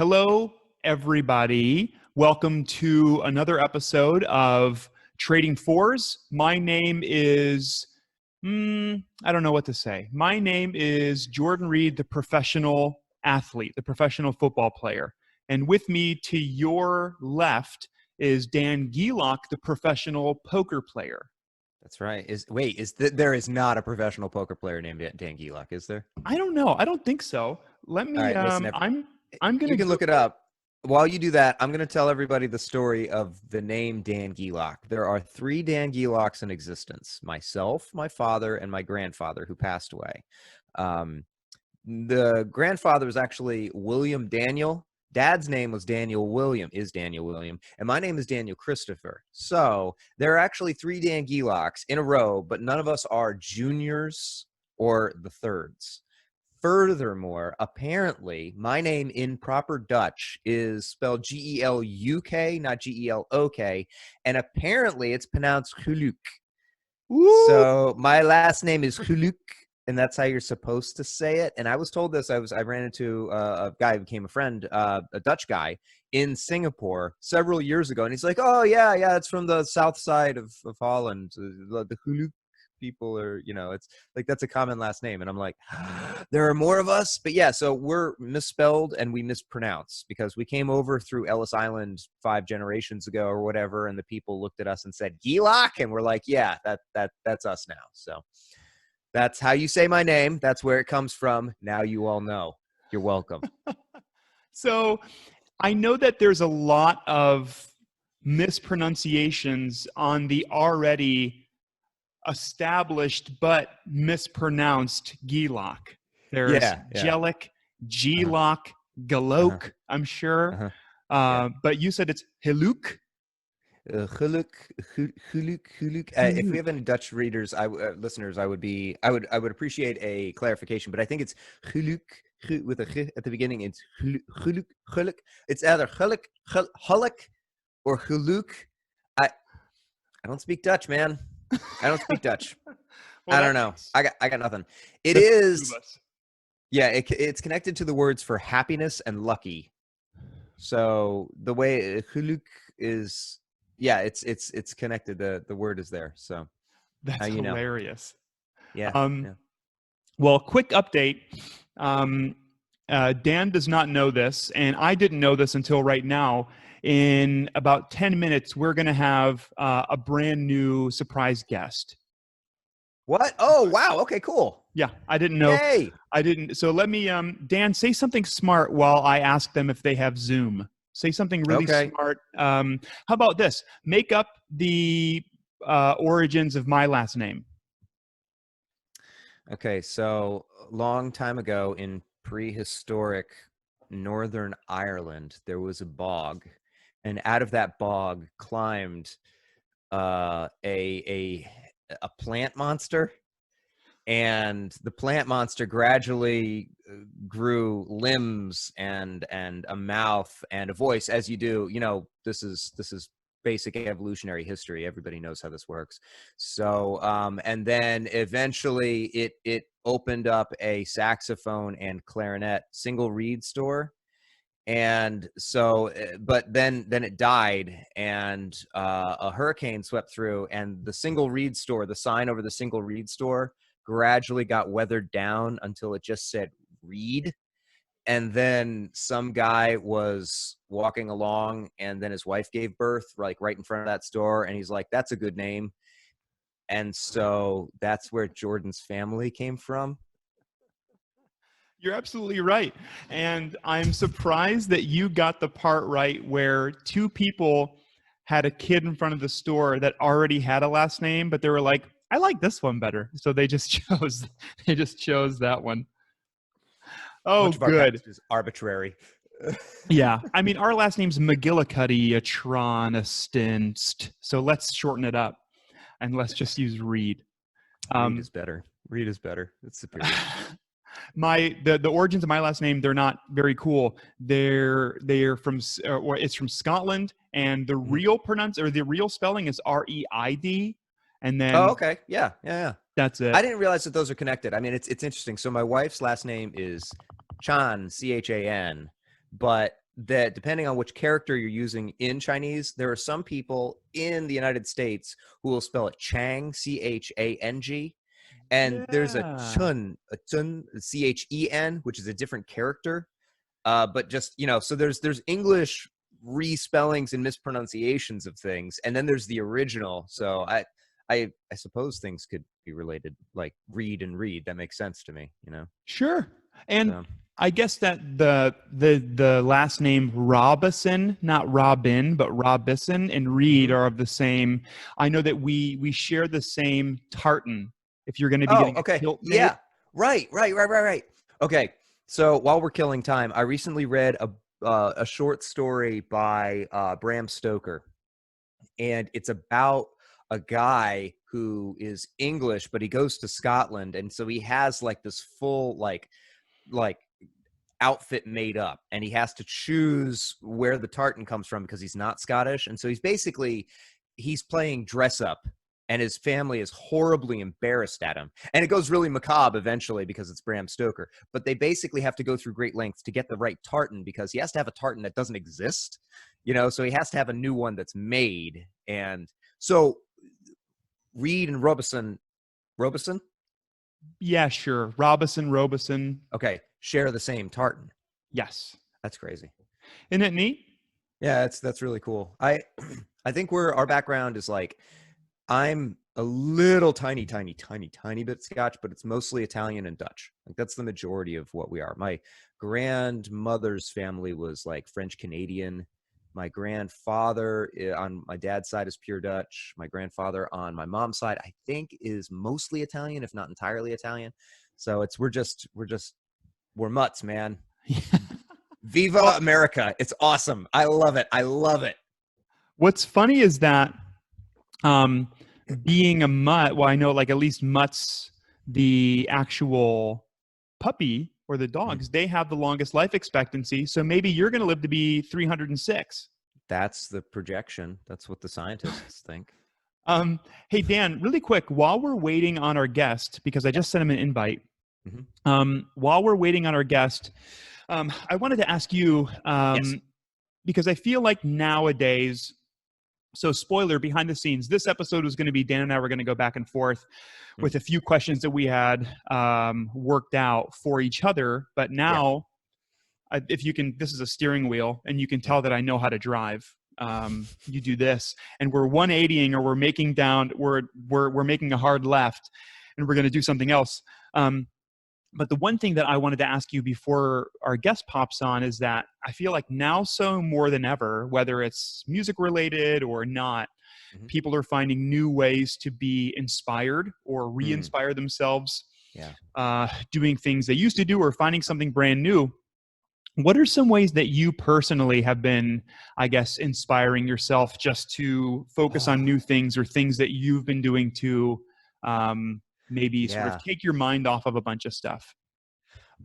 Hello, everybody. Welcome to another episode of Trading Fours. My name is, I don't know what to say. My name is Jordan Reed, the professional athlete, the professional football player. And with me to your left is Dan Gelok, the professional poker player. That's right. There is not a professional poker player named Dan Gelok, is there? I don't know. I don't think so. Let me. All right, listen, I'm gonna. You can look it up. While you do that, I'm going to tell everybody the story of the name Dan Gelok. There are 3 Dan Geloks in existence: myself, my father, and my grandfather, who passed away. The grandfather was actually William Daniel. Dad's name was Daniel William, and my name is Daniel Christopher. So there are actually 3 Dan Geloks in a row, but none of us are juniors or the thirds. Furthermore, apparently, my name in proper Dutch is spelled G-E-L-U-K, not G-E-L-O-K, and apparently it's pronounced Geluk. So my last name is Geluk, and that's how you're supposed to say it. And I was told this. I ran into a guy who became a friend, a Dutch guy in Singapore several years ago, and he's like, "Oh yeah, it's from the south side of Holland. The Geluk people are, it's like that's a common last name." And I'm like, there are more of us, but yeah. So we're misspelled and we mispronounce because we came over through Ellis Island 5 generations ago or whatever, and the people looked at us and said Gelok, and we're like, yeah, that's us now. So. That's how you say my name. That's where it comes from. Now you all know. You're welcome. So I know that there's a lot of mispronunciations on the already established but mispronounced Gelok. There's Gelok, Gelok, Gelok, I'm sure. But you said it's Geluk. Geluk. If we have any Dutch readers, listeners, I would appreciate a clarification. But I think it's Geluk with a G at the beginning. It's Geluk. It's either Geluk or Geluk. I don't speak Dutch, man. I don't speak Dutch. Well, I don't know. I got nothing. It is. Yeah, it's connected to the words for happiness and lucky. So the way Geluk is. Yeah, it's connected. The word is there. So that's hilarious. Yeah. Well, quick update. Dan does not know this, and I didn't know this until right now. In about 10 minutes, we're going to have a brand new surprise guest. What? Oh, wow. Okay, cool. Yeah, I didn't know. Yay. I didn't. So let me, Dan, say something smart while I ask them if they have Zoom. Say something really smart. How about this? Make up the origins of my last name. Okay, so a long time ago in prehistoric Northern Ireland, there was a bog, and out of that bog climbed a plant monster. And the plant monster gradually grew limbs and a mouth and a voice, as you do. This is basic evolutionary history. Everybody knows how this works. So, and then eventually it opened up a saxophone and clarinet single reed store. And so, but then it died, and a hurricane swept through, and the single reed store, the sign over the single reed store, gradually got weathered down until it just said Reed. And then some guy was walking along, and then his wife gave birth right in front of that store, and he's like, that's a good name. And so that's where Jordan's family came from. You're absolutely right. And I'm surprised that you got the part right where 2 people had a kid in front of the store that already had a last name, but they were like, I like this one better. So they just chose that one. Oh, much of our good. Is arbitrary. Yeah. I mean, our last name's McGillicuddy, Atronistinst. So let's shorten it up and let's just use Reed. Reed is better. Reed is better. It's superior. The origins of my last name, they're not very cool. They're from, or it's from Scotland, and the real the real spelling is R-E-I-D. And then okay. Yeah. That's it. I didn't realize that those are connected. I mean, it's interesting. So my wife's last name is Chan, C-H-A-N, but that depending on which character you're using in Chinese, there are some people in the United States who will spell it Chang, Chang, and there's a Yeah. chun, Chen, which is a different character. But just, so there's English respellings and mispronunciations of things, and then there's the original. So I suppose things could be related, like read and read. That makes sense to me, Sure. And So, I guess that the last name Robison, not Robin, but Robison and Reed mhm. are of the same. I know that we share the same tartan. If you're going to be Oh, getting a okay. kilt made. Yeah. Right. Okay. So while we're killing time, I recently read a short story by Bram Stoker, and it's about a guy who is English, but he goes to Scotland, and so he has like this full like outfit made up, and he has to choose where the tartan comes from because he's not Scottish, and so he's playing dress up, and his family is horribly embarrassed at him, and it goes really macabre eventually because it's Bram Stoker, but they basically have to go through great lengths to get the right tartan because he has to have a tartan that doesn't exist, so he has to have a new one that's made. And so Reed and Robeson, Yeah, sure. Robeson. okay, share the same tartan. Yes. That's crazy. Isn't it neat? Yeah, that's really cool. I think our background is like, I'm a little tiny bit Scotch, but it's mostly Italian and Dutch. Like that's the majority of what we are. My grandmother's family was like French Canadian. My grandfather on my dad's side is pure Dutch. My grandfather on my mom's side, I think, is mostly Italian, if not entirely Italian. So we're mutts, man. Viva Well, America. It's awesome. I love it. what's funny is that being a mutt, well, I know like at least mutts, the actual puppy or the dogs, they have the longest life expectancy. So maybe you're going to live to be 306. That's the projection. That's what the scientists think. Hey, Dan, really quick, while we're waiting on our guest, because I just sent him an invite, while we're waiting on our guest, I wanted to ask you, Yes. because I feel like nowadays, so spoiler behind the scenes, this episode was going to be Dan and I were going to go back and forth with a few questions that we had worked out for each other. But now, if you can, this is a steering wheel and you can tell that I know how to drive. You do this and we're 180ing or we're making down, we're making a hard left and we're going to do something else. But the one thing that I wanted to ask you before our guest pops on is that I feel like now so more than ever, whether it's music related or not, people are finding new ways to be inspired or re-inspire themselves, doing things they used to do or finding something brand new. What are some ways that you personally have been, I guess, inspiring yourself just to focus on new things or things that you've been doing to maybe sort of take your mind off of a bunch of stuff?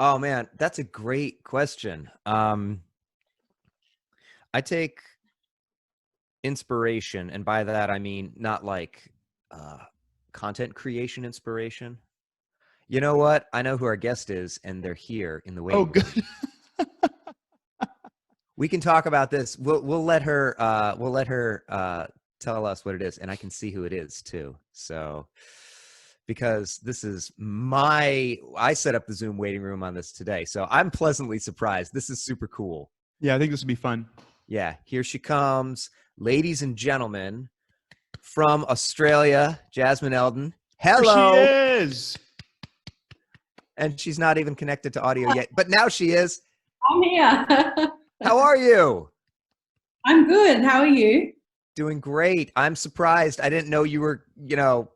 Oh man, that's a great question. I take inspiration, and by that I mean not like content creation inspiration. You know what? I know who our guest is, and they're here in the waiting room. Good. We can talk about this. We'll let her tell us what it is, and I can see who it is too. So, because this is I set up the Zoom waiting room on this today, so I'm pleasantly surprised. This is super cool. Yeah, I think this would be fun. Yeah, here she comes, ladies and gentlemen, from Australia, Jazmin Ealden. Hello. There she is. And she's not even connected to audio yet, but now she is. I'm here. How are you? I'm good. How are you? Doing great. I'm surprised. I didn't know you were, do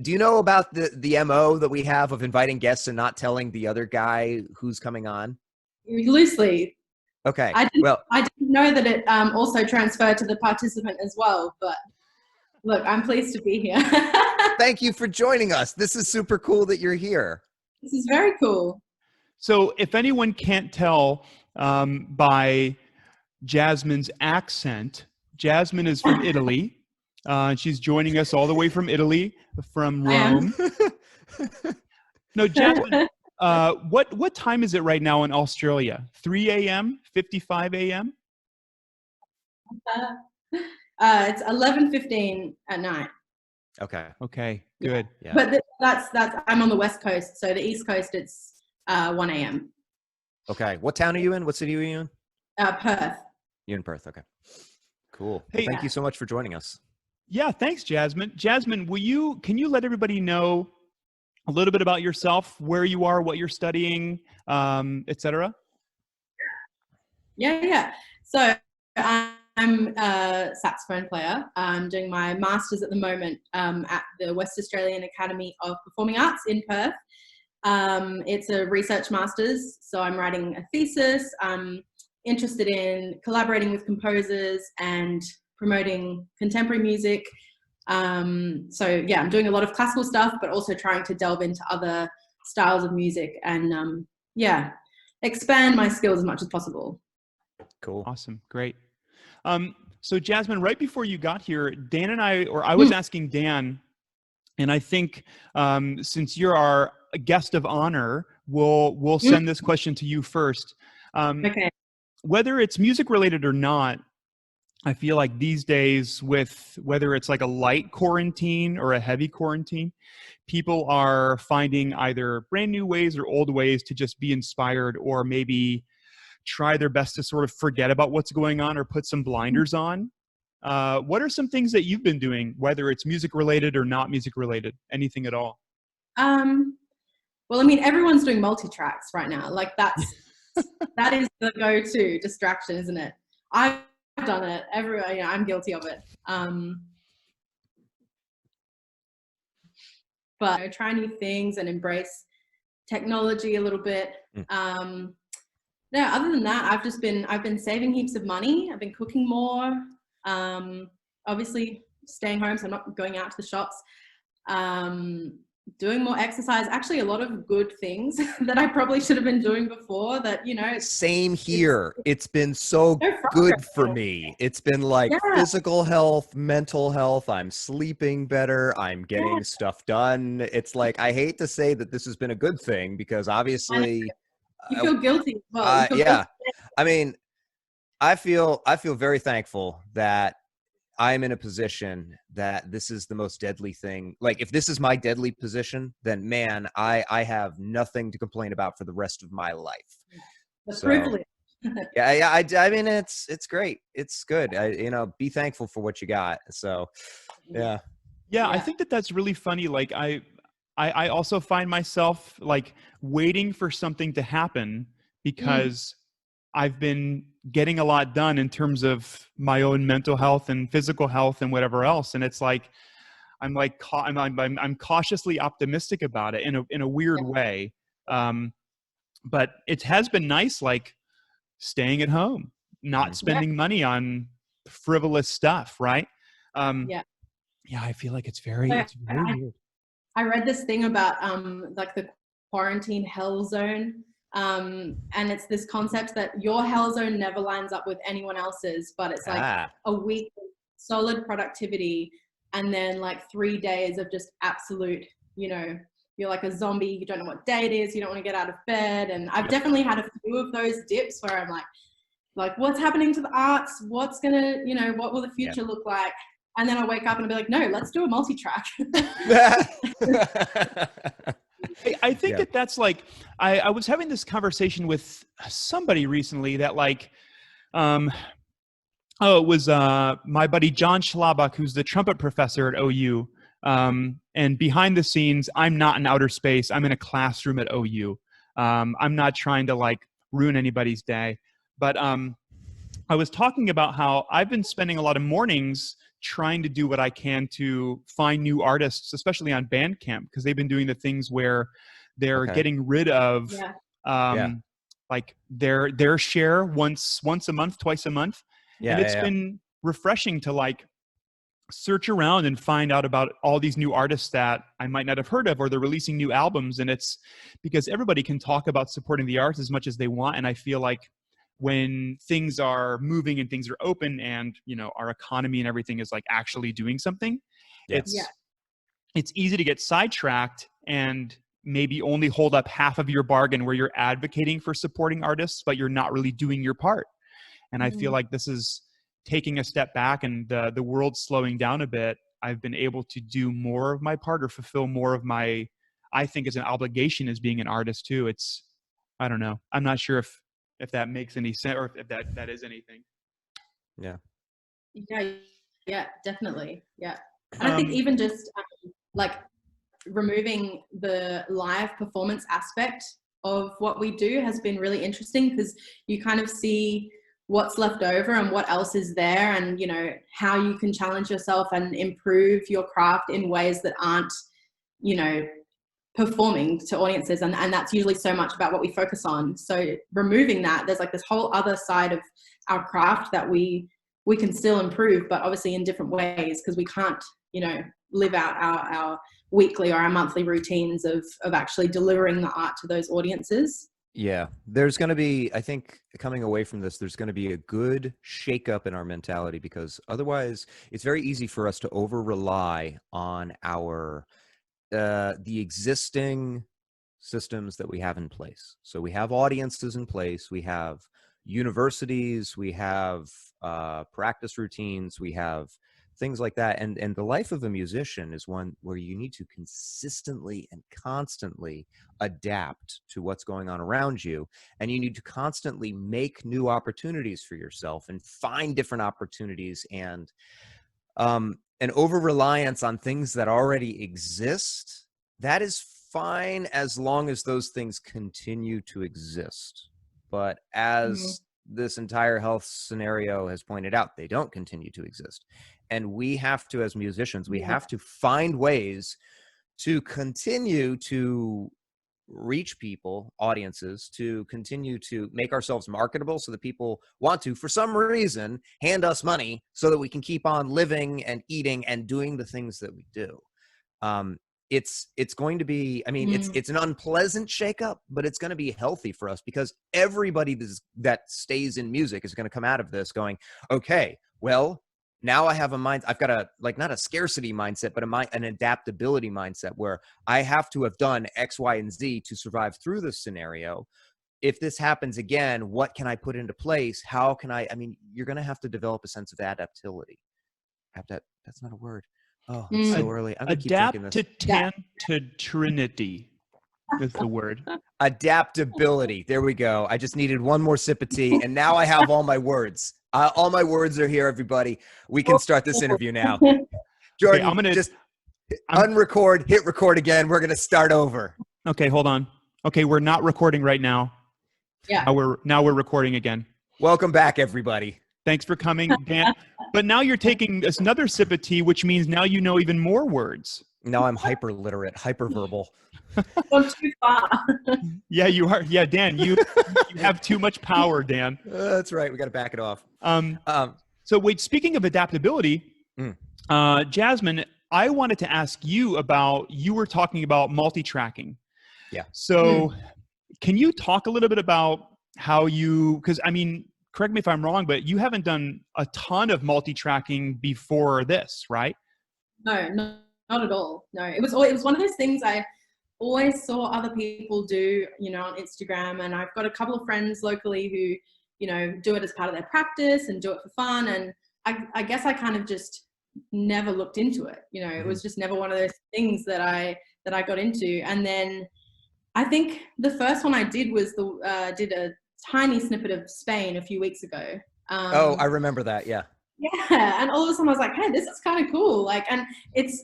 you know about the MO that we have of inviting guests and not telling the other guy who's coming on? Loosely. Okay. I didn't know that it also transferred to the participant as well, but look, I'm pleased to be here. Thank you for joining us. This is super cool that you're here. This is very cool. So if anyone can't tell by Jazmin's accent, Jazmin is from Italy. She's joining us all the way from Italy, from Rome. No, Jazmin, What time is it right now in Australia? 3 a.m., 55 a.m.? It's 11:15 at night. Okay. Okay, good. Yeah. But that's I'm on the West Coast, so the East Coast it's 1 a.m. Okay. What town are you in? What city are you in? Perth. You're in Perth. Okay. Cool. Hey, Well, thank you so much for joining us. Yeah, thanks, Jazmin. Jazmin, can you let everybody know a little bit about yourself, where you are, what you're studying, etc.? Yeah. So I'm a saxophone player. I'm doing my master's at the moment at the West Australian Academy of Performing Arts in Perth. It's a research master's, so I'm writing a thesis. I'm interested in collaborating with composers and promoting contemporary music. So yeah, I'm doing a lot of classical stuff, but also trying to delve into other styles of music and yeah, expand my skills as much as possible. Cool. Awesome. Great. So Jazmin, right before you got here, Dan and I was asking Dan, and I think since you're our guest of honor, we'll send this question to you first. Okay. Whether it's music related or not, I feel like these days, with whether it's like a light quarantine or a heavy quarantine, people are finding either brand new ways or old ways to just be inspired, or maybe try their best to sort of forget about what's going on or put some blinders on. What are some things that you've been doing, whether it's music related or not music related, anything at all? Well, I mean, everyone's doing multi-tracks right now. Like that is the go-to distraction, isn't it? I've done it. Everyone, I'm guilty of it. But try new things and embrace technology a little bit. No, other than that, I've been saving heaps of money. I've been cooking more. Obviously staying home, so I'm not going out to the shops. Doing more exercise. Actually, a lot of good things that I probably should have been doing before. That Same here. It's been so good for me. It's been like physical health, mental health. I'm sleeping better. I'm getting stuff done. It's like, I hate to say that this has been a good thing, because obviously you feel guilty as well. Yeah. I mean, I feel very thankful that I'm in a position that this is the most deadly thing. Like, if this is my deadly position, then man, I have nothing to complain about for the rest of my life. The privilege. Yeah. I mean, it's great. It's good. Be thankful for what you got. So, yeah. I think that's really funny. Like I also find myself like waiting for something to happen, because I've been getting a lot done in terms of my own mental health and physical health and whatever else. And it's like, I'm cautiously optimistic about it in a weird way. But it has been nice, like staying at home, not spending money on frivolous stuff. Right. I feel like it's very weird. I read this thing about like the quarantine hell zone. And it's this concept that your hell zone never lines up with anyone else's, but it's like a week of solid productivity, and then like 3 days of just absolute, you're like a zombie. You don't know what day it is. You don't want to get out of bed. And I've definitely had a few of those dips where I'm like, what's happening to the arts? What's gonna, what will the future look like? And then I'll wake up and I'll be like, no, let's do a multi-track. I think that's like, I was having this conversation with somebody recently that like, it was my buddy John Schlabach, who's the trumpet professor at OU. And behind the scenes, I'm not in outer space. I'm in a classroom at OU. I'm not trying to like ruin anybody's day. But I was talking about how I've been spending a lot of mornings trying to do what I can to find new artists, especially on Bandcamp, because they've been doing the things where they're getting rid of like their share once a month, twice a month. And it's been refreshing to like search around and find out about all these new artists that I might not have heard of, or they're releasing new albums. And it's because everybody can talk about supporting the arts as much as they want. And I feel like when things are moving and things are open and, our economy and everything is like actually doing something, it's easy to get sidetracked and maybe only hold up half of your bargain, where you're advocating for supporting artists, but you're not really doing your part. And I feel like this is taking a step back, and the world's slowing down a bit. I've been able to do more of my part, or fulfill more of my, I think, as an obligation as being an artist too. It's, I don't know. I'm not sure if that makes any sense, or if that is anything. Yeah. Yeah, definitely. Yeah. And I think even just like removing the live performance aspect of what we do has been really interesting, because you kind of see what's left over and what else is there, and you know how you can challenge yourself and improve your craft in ways that aren't, you know, performing to audiences, and that's usually so much about what we focus on. So removing that, there's like this whole other side of our craft that we can still improve, but obviously in different ways, because we can't, you know, live out our weekly or our monthly routines of actually delivering the art to those audiences. Yeah, there's going to be, I think, coming away from this, there's going to be a good shakeup in our mentality, because otherwise it's very easy for us to over rely on our the existing systems that we have in place. So we have audiences in place, we have universities, we have practice routines, we have things like that. And the life of a musician is one where you need to consistently and constantly adapt to what's going on around you. And you need to constantly make new opportunities for yourself and find different opportunities. And an over-reliance on things that already exist, that is fine as long as those things continue to exist. But as this entire health scenario has pointed out, they don't continue to exist. And we have to, as musicians, we have to find ways to continue to reach people, audiences, to continue to make ourselves marketable so that people want to, for some reason, hand us money so that we can keep on living and eating and doing the things that we do. It's going to be, I mean, it's an unpleasant shakeup, but it's going to be healthy for us, because everybody that stays in music is going to come out of this going, okay, well, now I have a mind, I've got a, like, not a scarcity mindset, but an adaptability mindset, where I have to have done X, Y, and Z to survive through this scenario. If this happens again, what can I put into place? How can I mean, you're going to have to develop a sense of adaptability. That's not a word. Oh, it's so early. I'm going to keep drinking this. Adaptatility is the word. Adaptability. There we go. I just needed one more sip of tea, and now I have all my words. All my words are here, everybody. We can start this interview now. Jordan, I'm gonna just unrecord, hit record again. We're going to start over. Okay, hold on. Okay, we're not recording right now. Yeah. Now we're recording again. Welcome back, everybody. Thanks for coming, Dan. But now you're taking another sip of tea, which means now you know even more words. Now I'm hyper literate, hyper verbal. Gone too far. Yeah, you are. Yeah, Dan, you have too much power, Dan. That's right. We got to back it off. So wait, speaking of adaptability, Jazmin, I wanted to ask you about, you were talking about multi-tracking. Yeah. So can you talk a little bit about how you, because I mean, correct me if I'm wrong, but you haven't done a ton of multi-tracking before this, right? No, not at all. No, it was one of those things I always saw other people do, you know, on Instagram. And I've got a couple of friends locally who, you know, do it as part of their practice and do it for fun. And I guess I kind of just never looked into it. You know, it was just never one of those things that I got into. And then I think the first one I did was did a tiny snippet of Spain a few weeks ago. Oh, I remember that. Yeah. Yeah. And all of a sudden I was like, hey, this is kind of cool. Like, and it's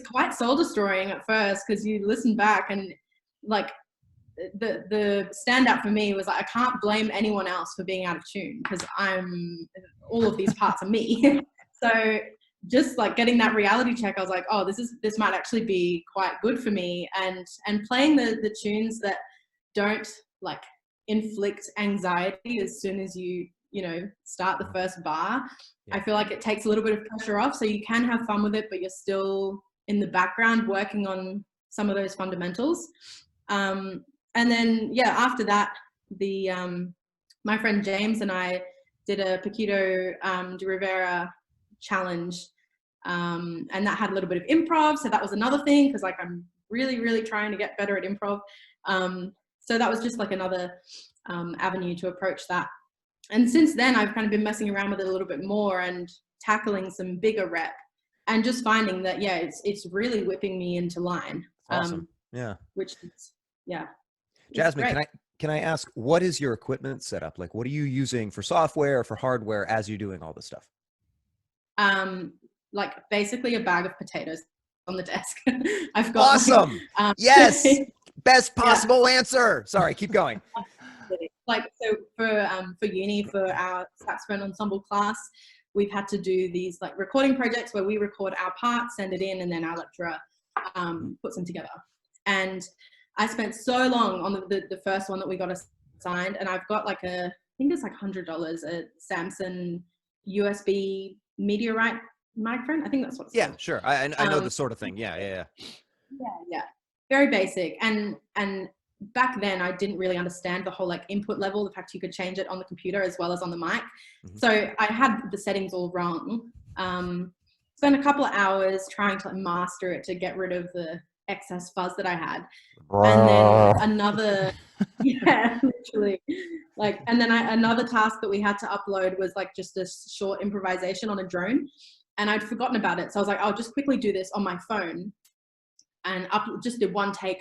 quite soul destroying at first, because you listen back and like the standout for me was like, I can't blame anyone else for being out of tune, because all of these parts are me. So just like getting that reality check, I was like, oh, this might actually be quite good for me. And playing the tunes that don't like inflict anxiety as soon as you start the first bar. Yeah. I feel like it takes a little bit of pressure off, so you can have fun with it, but you're still in the background working on some of those fundamentals. And then, yeah, after that, my friend James and I did a Paquito de Rivera challenge, and that had a little bit of improv, so that was another thing, because like I'm really, really trying to get better at improv. So that was just like another avenue to approach that. And since then, I've kind of been messing around with it a little bit more and tackling some bigger rep, and just finding that, yeah, it's really whipping me into line. Awesome. Yeah. Which is, yeah. Jazmin, can I ask, what is your equipment setup? Like, what are you using for software, for hardware as you're doing all this stuff? Like basically a bag of potatoes on the desk. I've got awesome. Yes. Best possible answer. Sorry, keep going. Like, so for uni, for our saxophone ensemble class, we've had to do these like recording projects where we record our parts, send it in, and then our lecturer puts them together. And I spent so long on the first one that we got assigned, and I've got like I think it's like $100, a Samsung USB Meteorite microphone. I think that's what it's called. Sure. I know the sort of thing. Yeah. Very basic. And back then I didn't really understand the whole like input level, the fact you could change it on the computer as well as on the mic. So I had the settings all wrong. Spent a couple of hours trying to master it to get rid of the excess fuzz that I had. And then another, literally. Like, and then another task that we had to upload was like just a short improvisation on a drone. And I'd forgotten about it. So I was like, I'll just quickly do this on my phone, and just did one take,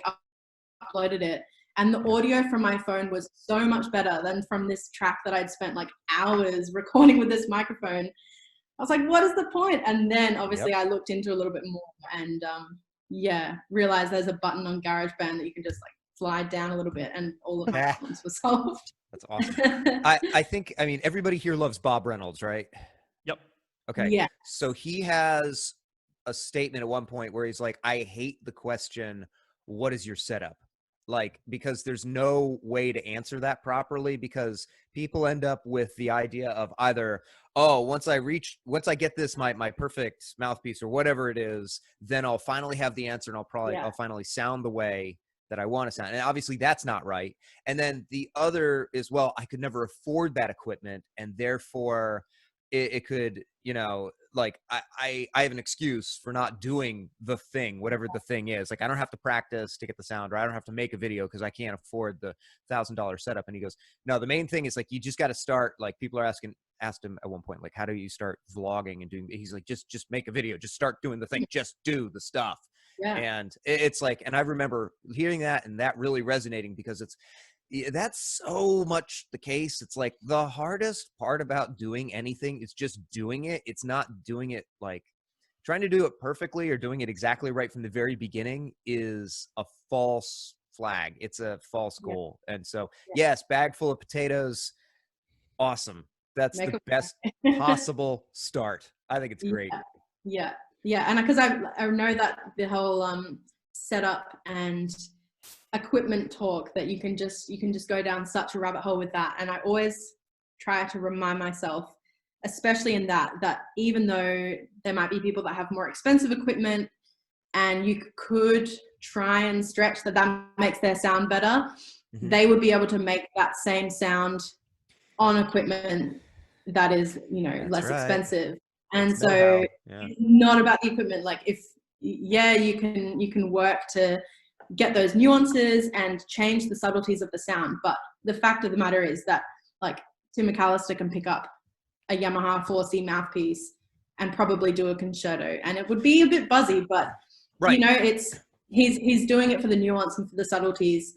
uploaded it. And the audio from my phone was so much better than from this track that I'd spent like hours recording with this microphone. I was like, what is the point? And then obviously I looked into a little bit more and realized there's a button on GarageBand that you can just like slide down a little bit, and all of my problems were solved. That's awesome. I mean, everybody here loves Bob Reynolds, right? Yep. Okay. Yeah. So he has a statement at one point where he's like, I hate the question, what is your setup? Like, because there's no way to answer that properly, because people end up with the idea of either, oh, once I get this, my perfect mouthpiece or whatever it is, then I'll finally have the answer, and I'll finally sound the way that I want to sound. And obviously that's not right. And then the other is, well, I could never afford that equipment, and therefore it could, like I have an excuse for not doing the thing, whatever the thing is. Like, I don't have to practice to get the sound, or I don't have to make a video because I can't afford the $1,000 setup. And he goes, no, the main thing is like, you just got to start. Like, people are asked him at one point, like, how do you start vlogging and doing? He's like, just make a video, just start doing the thing, just do the stuff. Yeah. And it's like, and I remember hearing that and that really resonating, because that's so much the case. It's like the hardest part about doing anything is just doing it. It's not doing it like trying to do it perfectly or doing it exactly right from the very beginning is a false flag. It's a false goal. And so, yes, bag full of potatoes. Awesome. That's the best possible start. I think it's great. Yeah. And because I know that the whole setup and equipment talk, that you can just go down such a rabbit hole with that. And I always try to remind myself, especially in that even though there might be people that have more expensive equipment, and you could try and stretch that makes their sound better, they would be able to make that same sound on equipment that is, less expensive. And so it's not about the equipment. Like, if you can work to get those nuances and change the subtleties of the sound, but the fact of the matter is that, like, Tim McAllister can pick up a Yamaha 4C mouthpiece and probably do a concerto, and it would be a bit buzzy, but it's he's doing it for the nuance and for the subtleties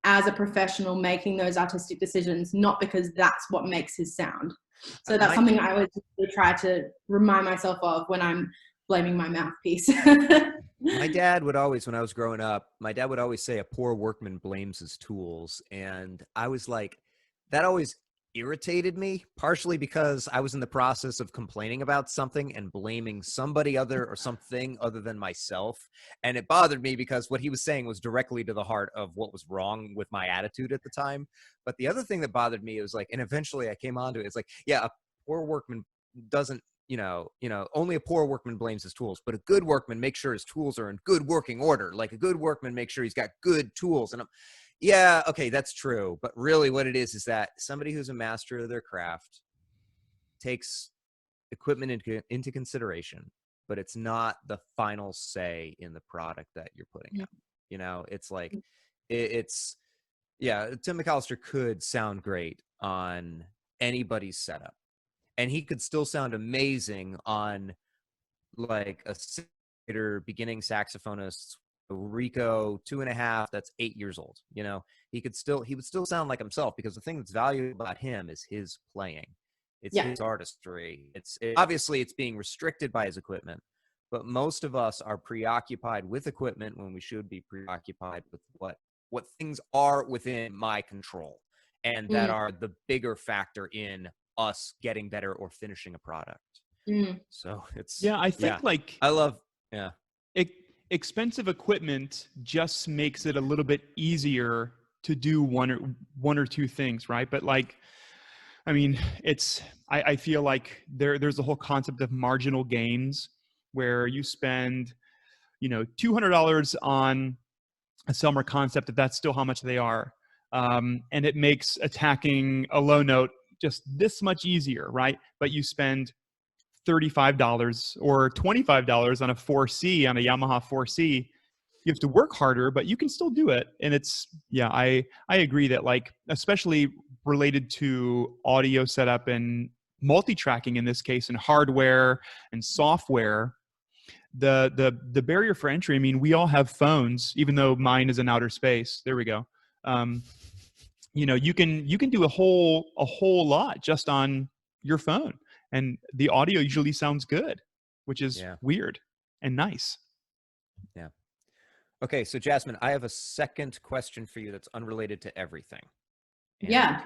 as a professional, making those artistic decisions, not because that's what makes his sound. So that's something I always try to remind myself of when I'm blaming my mouthpiece. My dad would always, when I was growing up, say a poor workman blames his tools. And I was like, that always irritated me, partially because I was in the process of complaining about something and blaming somebody other or something other than myself. And it bothered me because what he was saying was directly to the heart of what was wrong with my attitude at the time. But the other thing that bothered me was like, and eventually I came onto it, it's like, yeah, a poor workman doesn't, only a poor workman blames his tools, but a good workman makes sure his tools are in good working order. Like, a good workman makes sure he's got good tools. And yeah, okay, that's true. But really what it is that somebody who's a master of their craft takes equipment into consideration, but it's not the final say in the product that you're putting out. You know, it's like it's yeah. Tim McAllister could sound great on anybody's setup, and he could still sound amazing on like a beginning saxophonist, Rico 2.5 that's 8 years old. You know, he would still sound like himself, because the thing that's valuable about him is his playing. It's his artistry. Obviously it's being restricted by his equipment, but most of us are preoccupied with equipment when we should be preoccupied with what things are within my control, and that are the bigger factor in us getting better or finishing a product. So it's I think like I love expensive equipment just makes it a little bit easier to do one or two things, right? But like, I mean, I feel like there's a whole concept of marginal gains, where you spend, you know, $200 on a Selmer concept, if that's still how much they are, and it makes attacking a low note just this much easier, right? But you spend $35 or $25 on a 4C, on a Yamaha 4C. You have to work harder, but you can still do it. And it's, I agree that, like, especially related to audio setup and multi-tracking in this case, and hardware and software, the barrier for entry, I mean, we all have phones, even though mine is in outer space. There we go. You know, you can do a whole lot just on your phone, and the audio usually sounds good, which is weird and nice. Yeah. Okay, so Jazmin, I have a second question for you that's unrelated to everything. Yeah.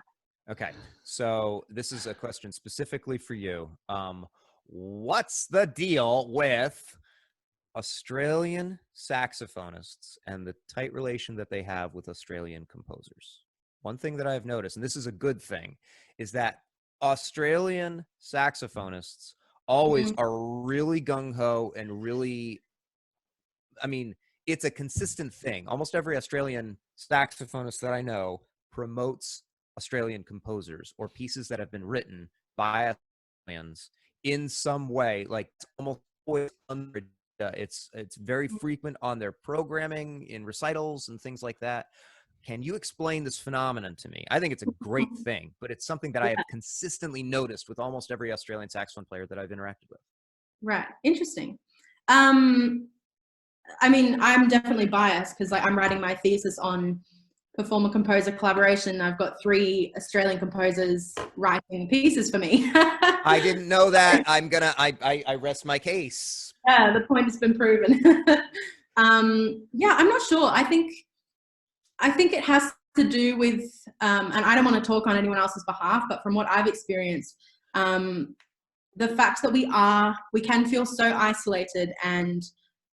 Okay, so this is a question specifically for you. What's the deal with Australian saxophonists and the tight relation that they have with Australian composers? One thing that I've noticed, and this is a good thing, is that Australian saxophonists always are really gung-ho and really, I mean, it's a consistent thing. Almost every Australian saxophonist that I know promotes Australian composers or pieces that have been written by Australians in some way. Like, it's almost always it's very frequent on their programming, in recitals and things like that. Can you explain this phenomenon to me? I think it's a great thing, but it's something that I have consistently noticed with almost every Australian saxophone player that I've interacted with. Right. Interesting. I mean, I'm definitely biased because, like, I'm writing my thesis on performer-composer collaboration. I've got 3 Australian composers writing pieces for me. I didn't know that. I rest my case. Yeah, the point has been proven. Yeah, I'm not sure. I think it has to do with, and I don't want to talk on anyone else's behalf, but from what I've experienced, the fact that we can feel so isolated and,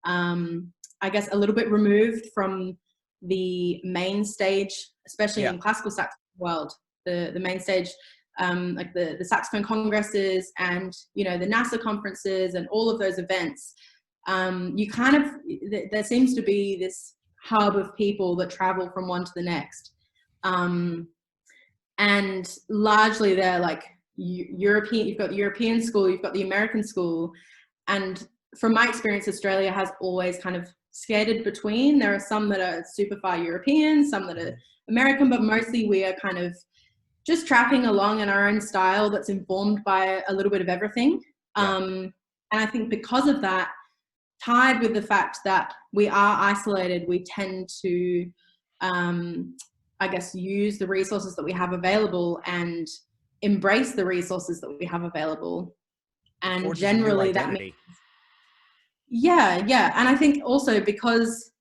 I guess, a little bit removed from the main stage, especially in classical saxophone world, the main stage, like the saxophone congresses and, you know, the NASA conferences and all of those events. You kind of, there seems to be this hub of people that travel from one to the next. And largely they're like European, you've got the European school, you've got the American school. And from my experience, Australia has always kind of skated between. There are some that are super far European, some that are American, but mostly we are kind of just tracking along in our own style that's informed by a little bit of everything. And I think because of that, tied with the fact that we are isolated, we tend to, I guess, use the resources that we have available and embrace the resources that we have available. And Forges generally that means, yeah. And I think also because,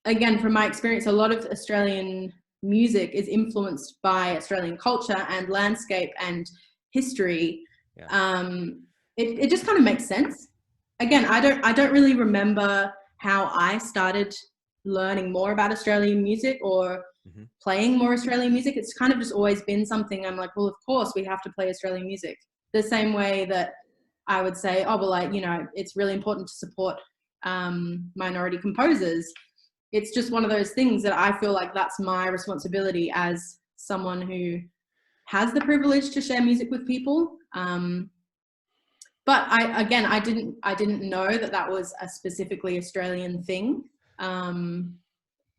again, from my experience, a lot of Australian music is influenced by Australian culture and landscape and history. It just kind of makes sense. Again, I don't really remember how I started learning more about Australian music or playing more Australian music. It's kind of just always been something I'm like, well, of course we have to play Australian music. The same way that I would say, oh, well, like, you know, it's really important to support minority composers. It's just one of those things that I feel like that's my responsibility as someone who has the privilege to share music with people. But I didn't know that was a specifically Australian thing.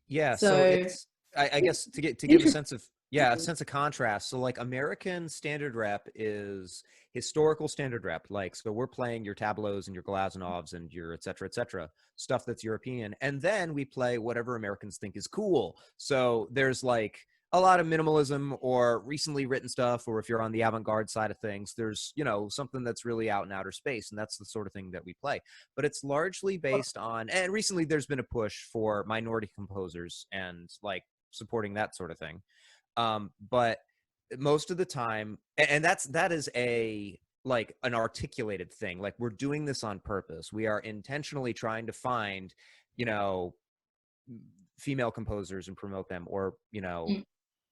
Yeah, so So it's I guess to give a interesting. sense of a sense of contrast. So like American standard rep is historical standard rep. Like so we're playing your tableaus and your Glazanovs and your et cetera, stuff that's European. And then we play whatever Americans think is cool. So there's like a lot of minimalism or recently written stuff, or if you're on the avant-garde side of things, there's, you know, something that's really out in outer space, and that's the sort of thing that we play. But it's largely based on, and recently there's been a push for minority composers and like supporting that sort of thing. But most of the time, and that is a like an articulated thing. Like we're doing this on purpose. We are intentionally trying to find, you know, female composers and promote them, or, you know,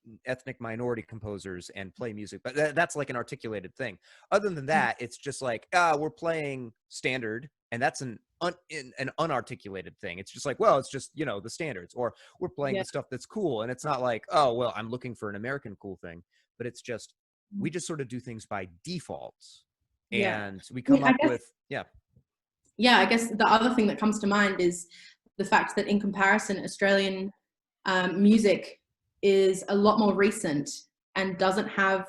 Mm. ethnic minority composers and play music. But that's like an articulated thing. Other than that, it's just like, we're playing standard, and that's an unarticulated thing. It's just like, well, it's just, you know, the standards, or we're playing Yeah. the stuff that's cool. And it's not like, oh, well, I'm looking for an American cool thing, but it's just, we just sort of do things by default. Yeah. And we I mean, come up with, I guess the other thing that comes to mind is the fact that in comparison, Australian music is a lot more recent and doesn't have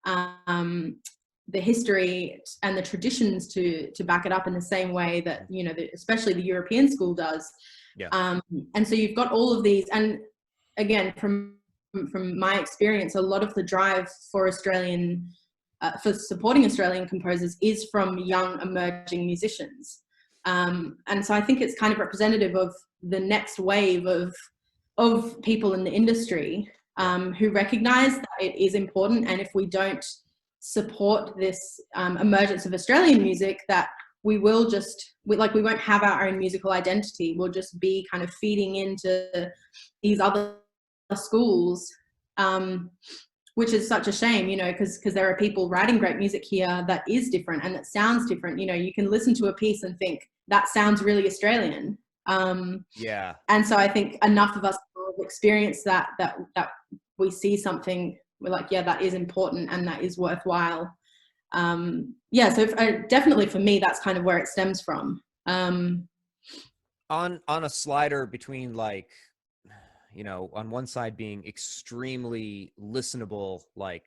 the history and the traditions to back it up in the same way that, you know, especially the European school does. Yeah. And so you've got all of these, and again, from my experience, a lot of the drive for Australian for supporting Australian composers is from young emerging musicians. And so I think it's kind of representative of the next wave of people in the industry who recognize that it is important, and if we don't support this emergence of Australian music, that we will just, we won't have our own musical identity. We'll just be kind of feeding into these other schools, which is such a shame, you know, because there are people writing great music here that is different and that sounds different. You know, you can listen to a piece and think that sounds really Australian. And so I think enough of us have experienced that we see something, we're like, yeah, that is important and that is worthwhile. So definitely for me, that's kind of where it stems from. on a slider between, like, you know, on one side being extremely listenable, like,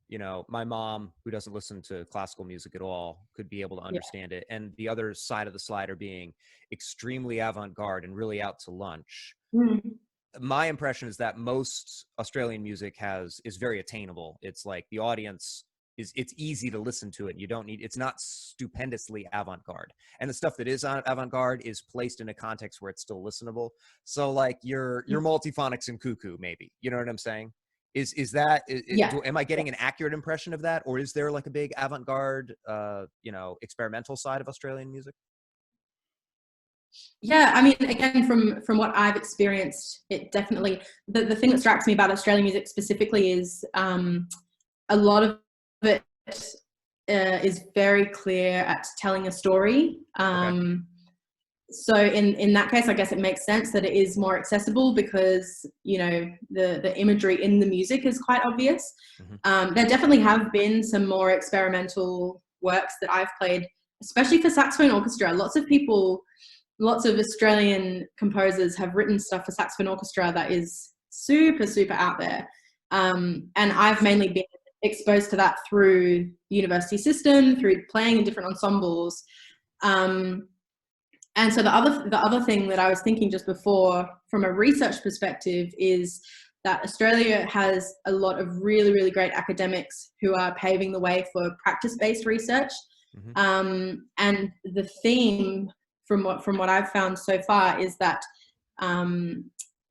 you know, my mom, who doesn't listen to classical music at all, could be able to understand it, and the other side of the slider being extremely avant-garde and really out to lunch. My impression is that most Australian music is very attainable. It's like the audience it's easy to listen to it. You don't need, it's not stupendously avant-garde. And the stuff that is avant-garde is placed in a context where it's still listenable. So like your multiphonics and cuckoo, maybe, you know what I'm saying? Am I getting an accurate impression of that? Or is there like a big avant-garde, you know, experimental side of Australian music? Yeah, I mean, again, from what I've experienced, it definitely, the thing that strikes me about Australian music specifically is a lot of it is very clear at telling a story. So in that case, I guess it makes sense that it is more accessible because, you know, the imagery in the music is quite obvious. There definitely have been some more experimental works that I've played, especially for saxophone orchestra. Lots of Australian composers have written stuff for saxophone orchestra that is super, super out there. And I've mainly been exposed to that through the university system, through playing in different ensembles. And so the other thing that I was thinking just before, from a research perspective, is that Australia has a lot of really, really great academics who are paving the way for practice-based research. And the theme, from what I've found so far, is that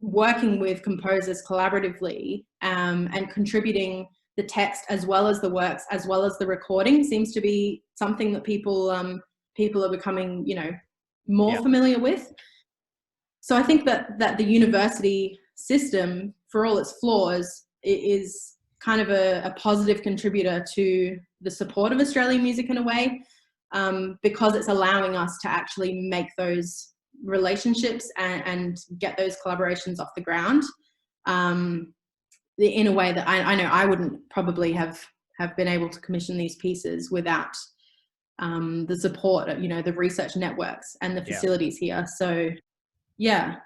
working with composers collaboratively and contributing the text as well as the works as well as the recording seems to be something that people are becoming, you know, more familiar with. So I think that the university system, for all its flaws, is kind of a positive contributor to the support of Australian music in a way, because it's allowing us to actually make those relationships and get those collaborations off the ground in a way that I know I wouldn't probably have been able to commission these pieces without the support, you know, the research networks and the facilities here. So yeah,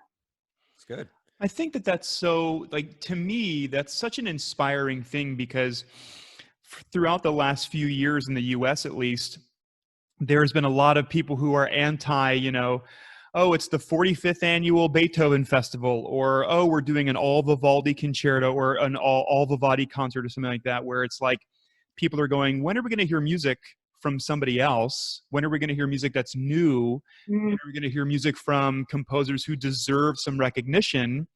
it's good. I think that that's so, like, to me, that's such an inspiring thing because throughout the last few years in the US at least, there's been a lot of people who are anti, oh, it's the 45th annual Beethoven Festival, or oh, we're doing an all Vivaldi concerto or an all Vivaldi concert or something like that, where it's like people are going, when are we going to hear music from somebody else? When are we going to hear music that's new? When are we going to hear music from composers who deserve some recognition?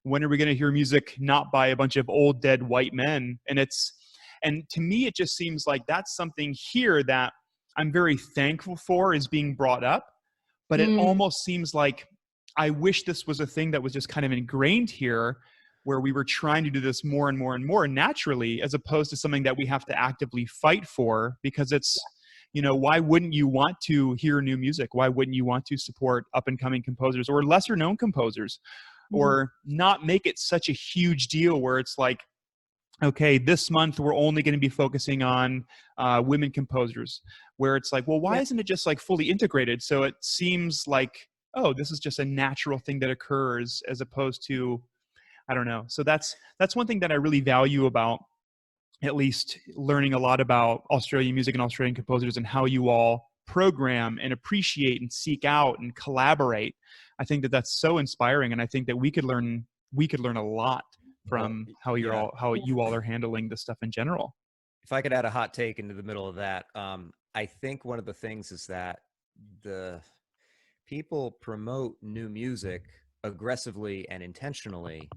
When are we going to hear music not by a bunch of old dead white men? And to me, it just seems like that's something here that I'm very thankful for is being brought up, but it almost seems like I wish this was a thing that was just kind of ingrained here, where we were trying to do this more and more and more naturally, as opposed to something that we have to actively fight for, because it's, why wouldn't you want to hear new music? Why wouldn't you want to support up and coming composers or lesser known composers, or not make it such a huge deal where it's like, okay, this month we're only going to be focusing on women composers, where it's like, well, why isn't it just like fully integrated? So it seems like, oh, this is just a natural thing that occurs, as opposed to, I don't know. So that's one thing that I really value about at least learning a lot about Australian music and Australian composers and how you all program and appreciate and seek out and collaborate. I think that that's so inspiring, and I think that we could learn a lot from how you all are handling this stuff in general. If I could add a hot take into the middle of that, I think one of the things is that the people promote new music aggressively and intentionally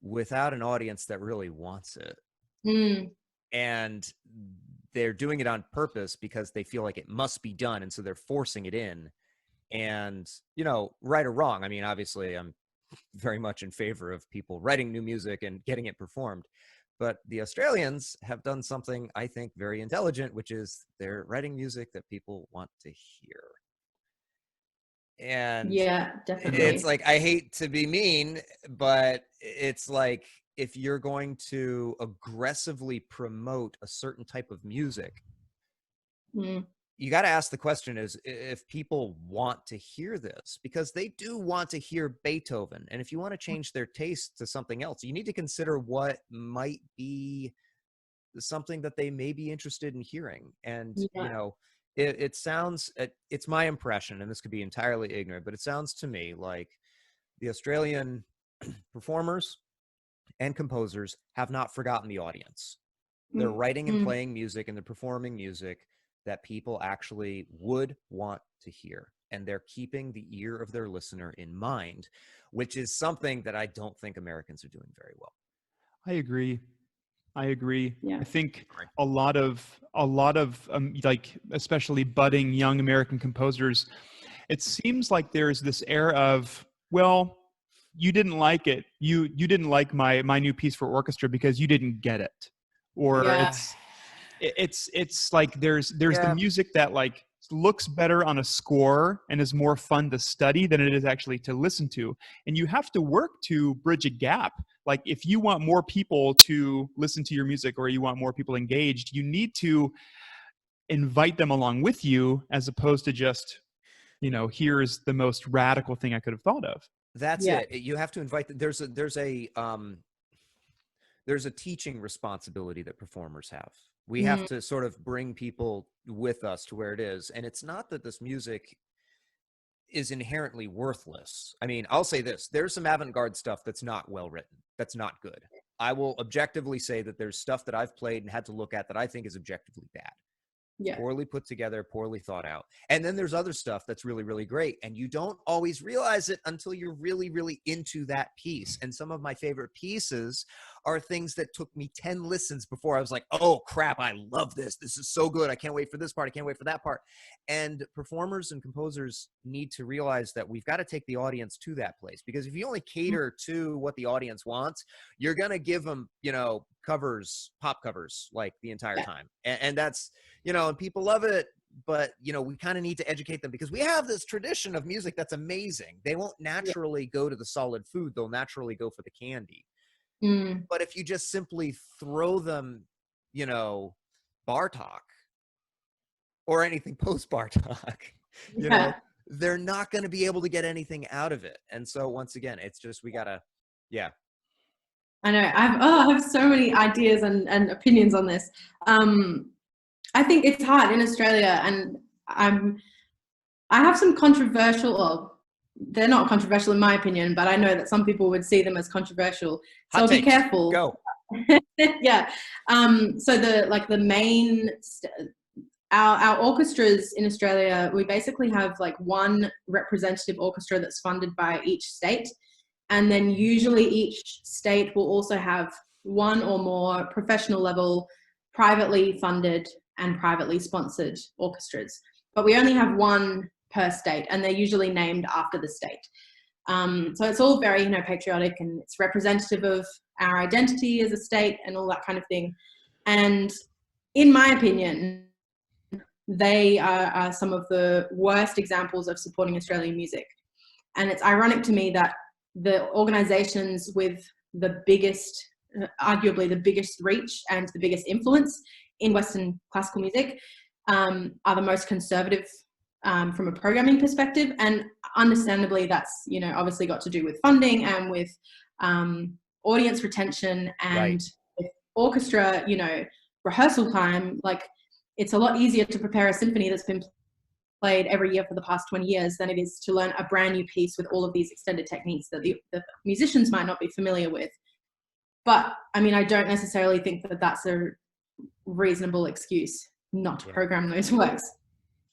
without an audience that really wants it. And they're doing it on purpose because they feel like it must be done, and so they're forcing it in. And, right or wrong, I mean, obviously I'm very much in favor of people writing new music and getting it performed. But the Australians have done something I think very intelligent, which is they're writing music that people want to hear. And yeah, definitely. It's like, I hate to be mean, but it's like, if you're going to aggressively promote a certain type of music, you got to ask the question is if people want to hear this, because they do want to hear Beethoven. And if you want to change their taste to something else, you need to consider what might be something that they may be interested in hearing. And, it sounds, it's my impression, and this could be entirely ignorant, but it sounds to me like the Australian performers and composers have not forgotten the audience. They're writing and playing music, and they're performing music that people actually would want to hear. And they're keeping the ear of their listener in mind, which is something that I don't think Americans are doing very well. I agree. Yeah. I think a lot of like, especially budding young American composers, it seems like there's this air of, well, you didn't like it. You didn't like my new piece for orchestra because you didn't get it. Or it's like there's the music that like looks better on a score and is more fun to study than it is actually to listen to. And you have to work to bridge a gap. Like, if you want more people to listen to your music, or you want more people engaged, you need to invite them along with you, as opposed to just, here's the most radical thing I could have thought of. That's it. You have to invite. There's a teaching responsibility that performers have. We have to sort of bring people with us to where it is. And it's not that this music is inherently worthless. I mean, I'll say this. There's some avant-garde stuff that's not well written. That's not good. I will objectively say that there's stuff that I've played and had to look at that I think is objectively bad. Poorly put together, poorly thought out. And then there's other stuff that's really, really great. And you don't always realize it until you're really, really into that piece. And some of my favorite pieces are things that took me 10 listens before I was like, oh crap, I love this. This is so good. I can't wait for this part. I can't wait for that part. And performers and composers need to realize that we've got to take the audience to that place. Because if you only cater to what the audience wants, you're going to give them, covers, pop covers, like the entire time. And that's, and people love it, but, we kind of need to educate them, because we have this tradition of music that's amazing. They won't naturally go to the solid food. They'll naturally go for the candy. But if you just simply throw them, Bartok or anything post Bartok, they're not going to be able to get anything out of it. And so once again, it's just, we gotta, yeah. I know. I have so many ideas and opinions on this. I think it's hard in Australia, and I have some controversial, well, they're not controversial in my opinion, but I know that some people would see them as controversial. So I'll be careful. Go. Yeah. So the main, our orchestras in Australia, we basically have like one representative orchestra that's funded by each state. And then usually each state will also have one or more professional level, privately funded and privately sponsored orchestras. But we only have one per state, and they're usually named after the state. So it's all very, patriotic, and it's representative of our identity as a state and all that kind of thing. And in my opinion, they are some of the worst examples of supporting Australian music. And it's ironic to me that the organizations with the biggest, arguably the biggest reach and the biggest influence in Western classical music are the most conservative from a programming perspective. And understandably, that's, obviously got to do with funding and with audience retention and with orchestra, rehearsal time. Like, it's a lot easier to prepare a symphony that's been played every year for the past 20 years than it is to learn a brand new piece with all of these extended techniques that the musicians might not be familiar with. But I mean, I don't necessarily think that that's a reasonable excuse not to program those works.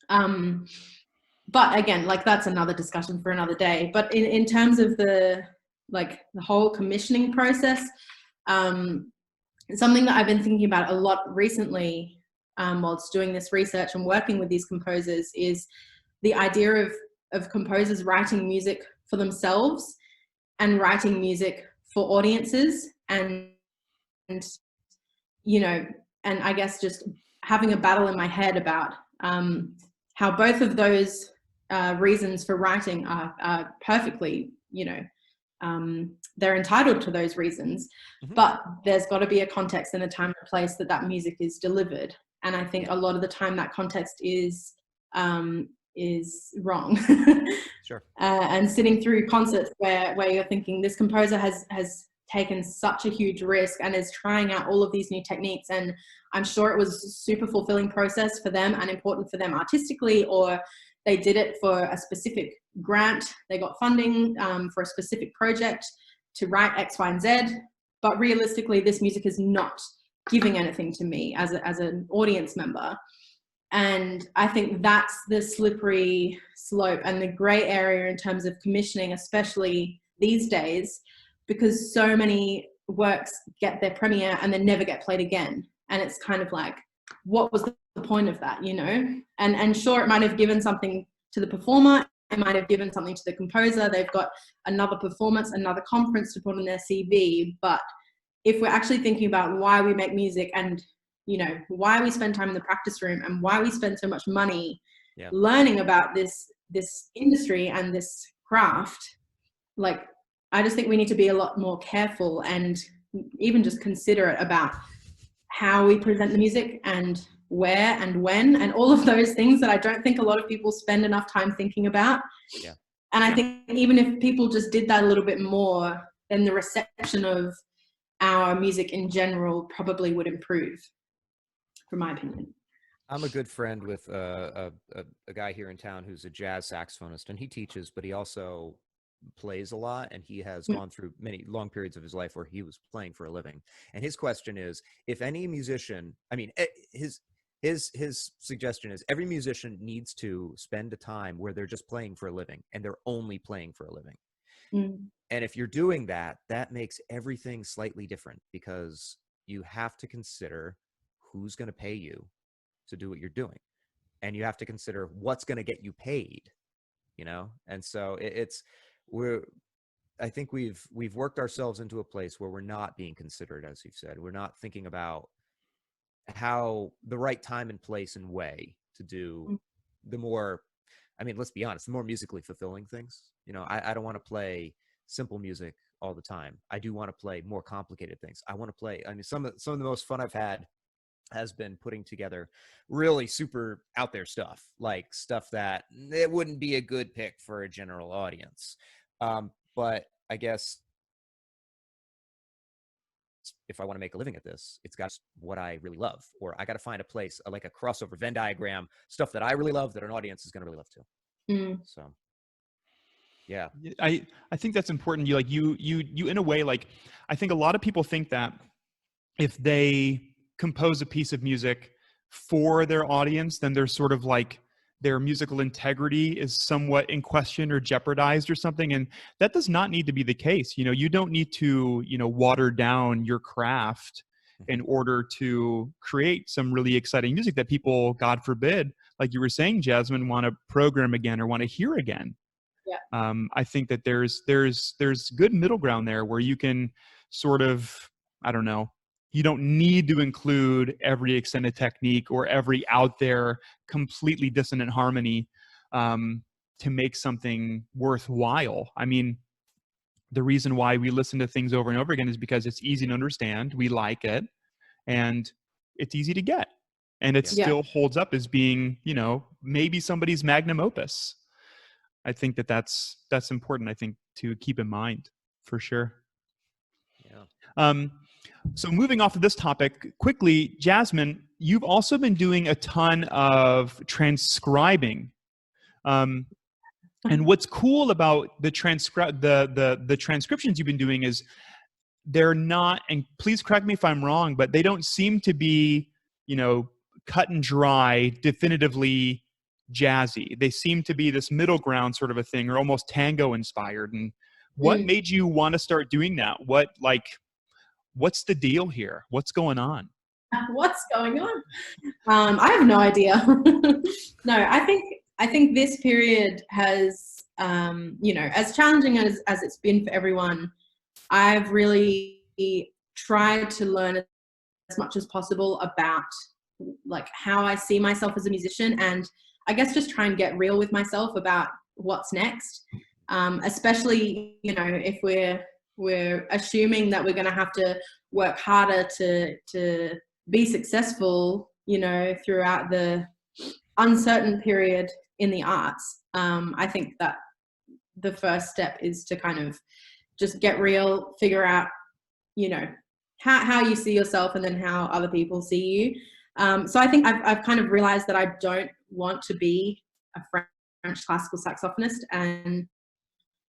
But again, like, that's another discussion for another day. But in terms of the whole commissioning process, something that I've been thinking about a lot recently whilst doing this research and working with these composers is the idea of composers writing music for themselves and writing music for audiences, and I guess just having a battle in my head about how both of those reasons for writing are perfectly, they're entitled to those reasons, but there's got to be a context and a time and place that music is delivered. And I think a lot of the time that context is wrong. Sure. And sitting through concerts where you're thinking, this composer has taken such a huge risk and is trying out all of these new techniques, and I'm sure it was a super fulfilling process for them and important for them artistically, or they did it for a specific grant, they got funding for a specific project to write X, Y, and Z. But realistically, this music is not giving anything to me as an audience member. And I think that's the slippery slope and the gray area in terms of commissioning, especially these days, because so many works get their premiere and then never get played again. And it's kind of like, what was the point of that, And sure, it might have given something to the performer, it might have given something to the composer, they've got another performance, another conference to put on their CV. But if we're actually thinking about why we make music and, why we spend time in the practice room and why we spend so much money learning about this industry and this craft, like, I just think we need to be a lot more careful and even just considerate about how we present the music and where and when and all of those things that I don't think a lot of people spend enough time thinking about. Yeah. And I think even if people just did that a little bit more, then the reception of our music in general probably would improve, from my opinion. I'm a good friend with a guy here in town who's a jazz saxophonist, and he teaches, but he also plays a lot, and he has gone through many long periods of his life where he was playing for a living. And his question is, if any musician, I mean, his suggestion is every musician needs to spend a time where they're just playing for a living and they're only playing for a living. And if you're doing that, that makes everything slightly different, because you have to consider who's going to pay you to do what you're doing, and you have to consider what's going to get you paid, and so I think we've worked ourselves into a place where we're not being considered, as you've said. We're not thinking about how the right time and place and way to do the more, I mean, let's be honest, the more musically fulfilling things. I don't want to play simple music all the time. I do want to play more complicated things. I want to play, I mean, some of the most fun I've had has been putting together really super out there stuff, like stuff that it wouldn't be a good pick for a general audience. But I guess if I want to make a living at this, it's got what I really love, or I got to find a place like a crossover Venn diagram, stuff that I really love that an audience is going to really love too. So yeah, I think that's important. You in a way, like, I think a lot of people think that if they compose a piece of music for their audience, then they're sort of like their musical integrity is somewhat in question or jeopardized or something. And that does not need to be the case. You don't need to, water down your craft in order to create some really exciting music that people, God forbid, like you were saying, Jazmin, want to program again or want to hear again. Yeah. I think that there's good middle ground there where you can sort of, I don't know, you don't need to include every extended technique or every out there completely dissonant harmony to make something worthwhile. I mean, the reason why we listen to things over and over again is because it's easy to understand, we like it, and it's easy to get. And it still holds up as being, maybe somebody's magnum opus. I think that's important, I think, to keep in mind for sure. Yeah. So moving off of this topic quickly, Jazmin, you've also been doing a ton of transcribing. And what's cool about the transcriptions you've been doing is they're not, and please correct me if I'm wrong, but they don't seem to be, cut and dry, definitively jazzy. They seem to be this middle ground sort of a thing, or almost tango inspired. And what made you want to start doing that? What's the deal here? What's going on? What's going on? I have no idea. No, I think this period has, as challenging as it's been for everyone, I've really tried to learn as much as possible about like how I see myself as a musician, and I guess just try and get real with myself about what's next. Especially, if we're assuming that we're going to have to work harder to be successful, throughout the uncertain period in the arts. I think that the first step is to kind of just get real, figure out, how you see yourself and then how other people see you. So I think I've kind of realized that I don't want to be a French classical saxophonist, and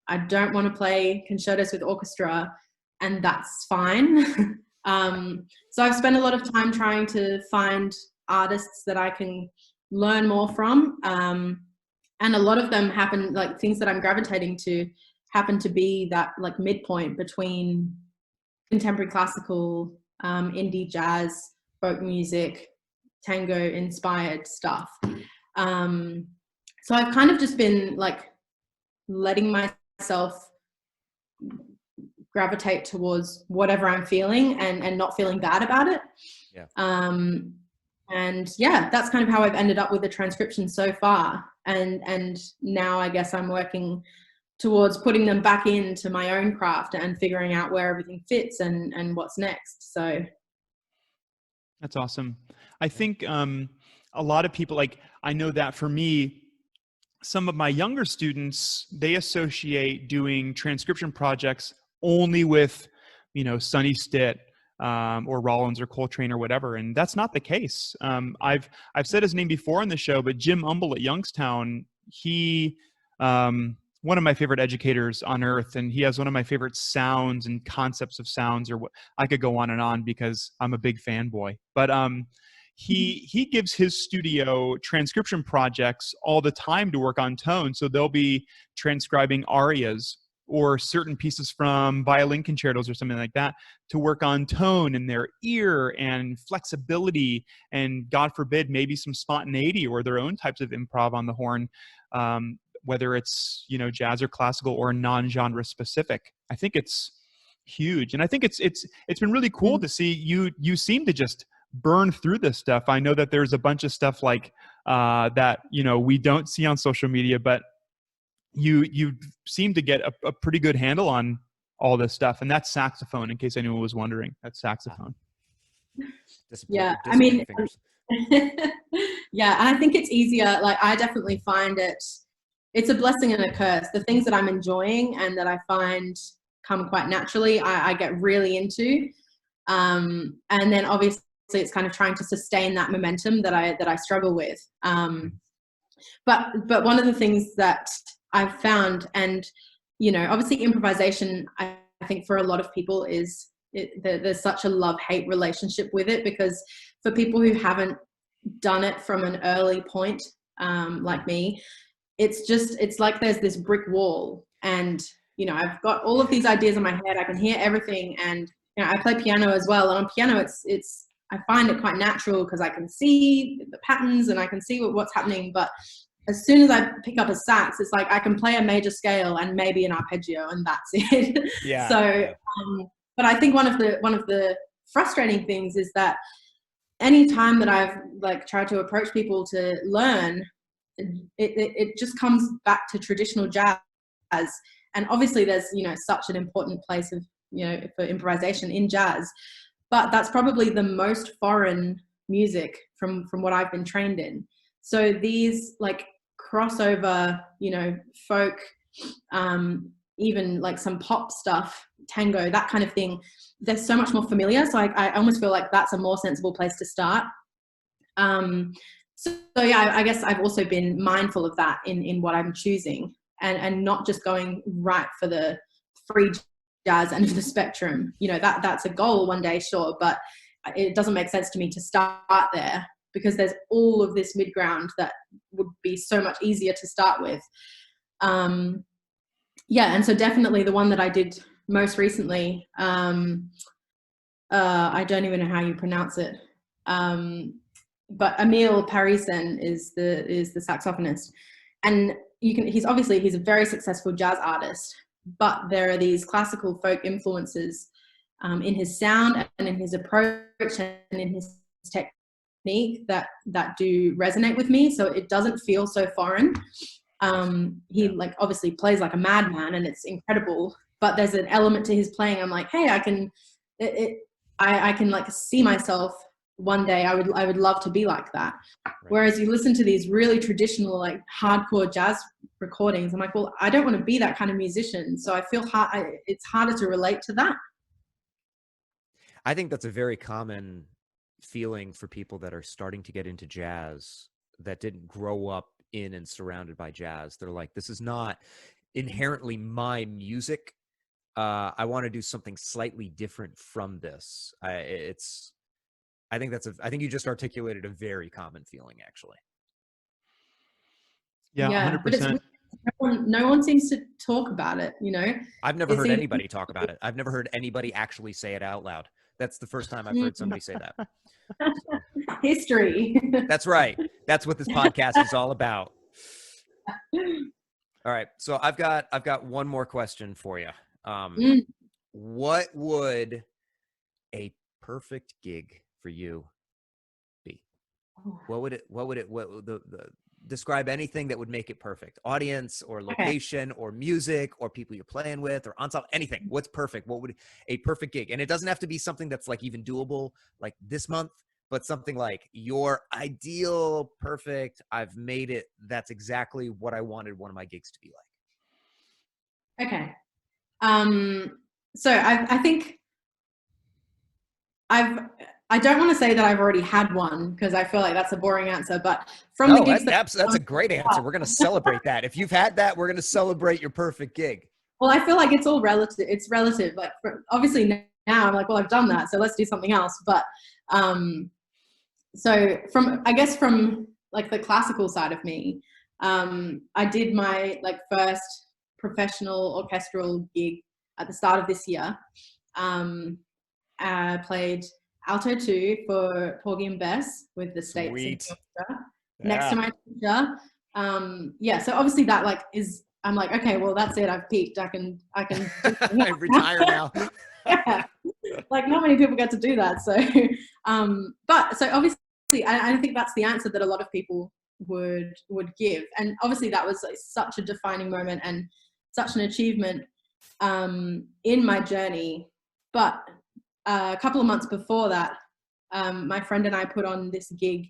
I don't want to play concertos with orchestra, and that's fine. So I've spent a lot of time trying to find artists that I can learn more from. And a lot of them happen, like things that I'm gravitating to happen to be that like midpoint between contemporary classical, indie jazz, folk music, tango inspired stuff. So I've kind of just been like letting myself gravitate towards whatever I'm feeling and not feeling bad about it. Yeah. And yeah, that's kind of how I've ended up with the transcription so far. And now I guess I'm working towards putting them back into my own craft and figuring out where everything fits and what's next. So that's awesome. I think a lot of people, like, I know that for me, some of my younger students, they associate doing transcription projects only with, Sonny Stitt or Rollins or Coltrane or whatever, and that's not the case. I've said his name before on the show, but Jim Umble at Youngstown, he one of my favorite educators on earth, and he has one of my favorite sounds and concepts of sounds, or what, I could go on and on because I'm a big fanboy. But he gives his studio transcription projects all the time to work on tone. So they'll be transcribing arias or certain pieces from violin concertos or something like that to work on tone and their ear and flexibility and, God forbid, maybe some spontaneity or their own types of improv on the horn, whether it's, jazz or classical or non-genre specific. I think it's huge. And I think it's been really cool to see you seem to just burn through this stuff. I know that there's a bunch of stuff like that, we don't see on social media, but you seem to get a pretty good handle on all this stuff. And that's saxophone, in case anyone was wondering. That's saxophone. Yeah, I Disappointing mean, fingers. yeah, and I think it's easier. Like, I definitely find it's a blessing and a curse. The things that I'm enjoying and that I find come quite naturally, I get really into. And then obviously it's kind of trying to sustain that momentum that I struggle with. But one of the things that I've found, and obviously improvisation, I think for a lot of people there's such a love-hate relationship with it, because for people who haven't done it from an early point, like me, it's like there's this brick wall, and I've got all of these ideas in my head. I can hear everything, and I play piano as well, and on piano it's I find it quite natural because I can see the patterns and I can see what's happening. But as soon as I pick up a sax, it's like I can play a major scale and maybe an arpeggio, and that's it. Yeah. So but I think one of the frustrating things is that any time that I've like tried to approach people to learn, it just comes back to traditional jazz. And obviously there's such an important place of for improvisation in jazz, but that's probably the most foreign music from what I've been trained in. So these like crossover, folk, even like some pop stuff, tango, that kind of thing, they're so much more familiar. So I almost feel like that's a more sensible place to start. So yeah, I guess I've also been mindful of that in what I'm choosing, and not just going right for the free jazz end of the spectrum. That's a goal one day, sure, but it doesn't make sense to me to start there, because there's all of this mid ground that would be so much easier to start with. Yeah, and so definitely the one that I did most recently, I don't even know how you pronounce it, but Emil Parisen is the saxophonist, and he's a very successful jazz artist, but there are these classical folk influences in his sound and in his approach and in his technique that do resonate with me. So it doesn't feel so foreign. He like obviously plays like a madman, and it's incredible, but there's an element to his playing. I'm like, hey, I can like see myself one day. I would love to be like that. Right. Whereas you listen to these really traditional, like hardcore jazz recordings, I'm like, well, I don't want to be that kind of musician. So I feel it's harder to relate to that. I think that's a very common feeling for people that are starting to get into jazz that didn't grow up in and surrounded by jazz. They're like, this is not inherently my music. I want to do something slightly different from this. I think you just articulated a very common feeling, actually. Yeah, 100%. But no one seems to talk about it, I've never heard anybody talk about it. I've never heard anybody actually say it out loud. That's the first time I've heard somebody say that. So. History. That's right. That's what this podcast is all about. All right. So I've got one more question for you. What would a perfect gig for you be? Describe anything that would make it perfect. Audience or location or music or people you're playing with or ensemble, anything. What's perfect? What would a perfect gig? And it doesn't have to be something that's like even doable like this month, but something like your ideal perfect, I've made it. That's exactly what I wanted one of my gigs to be like. Okay. So I think I don't want to say that I've already had one, because I feel like that's a boring answer, but the gigs that's a great answer. We're going to celebrate that. If you've had that, we're going to celebrate your perfect gig. Well, I feel like it's all relative. It's relative. Like obviously now I'm like, well, I've done that, so let's do something else. But so from like the classical side of me, I did my like first professional orchestral gig at the start of this year. I played alto 2 for Porgy and Bess with the States Orchestra next to my teacher. So obviously that like I'm like, okay, well that's it, I've peaked. I can I retire now. Yeah. Like not many people get to do that. So but so obviously I think that's the answer that a lot of people would give. And obviously that was like such a defining moment and such an achievement in my journey. But a couple of months before that, my friend and I put on this gig,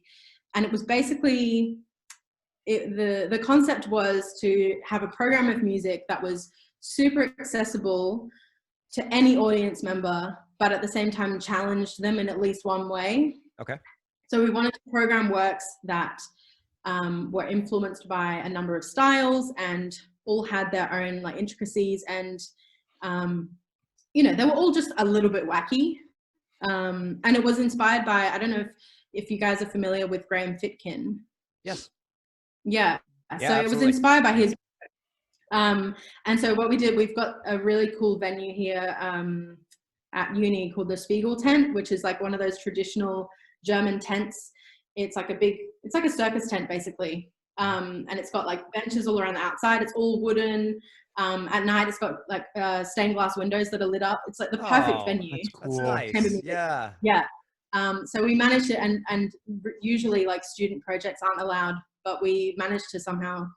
and it was basically, the concept was to have a program of music that was super accessible to any audience member, but at the same time challenged them in at least one way. Okay. So we wanted to program works that were influenced by a number of styles and all had their own like intricacies, and you know, they were all just a little bit wacky. And it was inspired by, I don't know if you guys are familiar with Graham Fitkin. Yes. Yeah. So absolutely. it was inspired by his. And so what we did, we've got a really cool venue here at uni called the Spiegel tent, which is like one of those traditional German tents. It's like a circus tent basically. And it's got like benches all around the outside. It's all wooden. At night, it's got like stained glass windows that are lit up. It's like the perfect venue. That's cool. That's nice. Yeah. Yeah. So we managed to, and usually like student projects aren't allowed, but we managed to somehow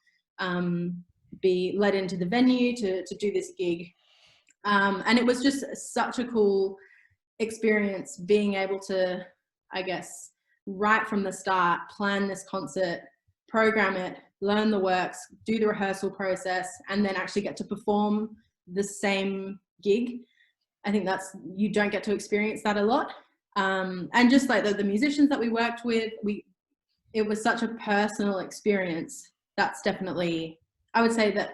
be let into the venue to do this gig. And it was just such a cool experience being able to, I guess, right from the start, plan this concert, program it, learn the works, do the rehearsal process, and then actually get to perform the same gig. I think you don't get to experience that a lot. And just like the musicians that we worked with, it was such a personal experience. That's definitely, I would say that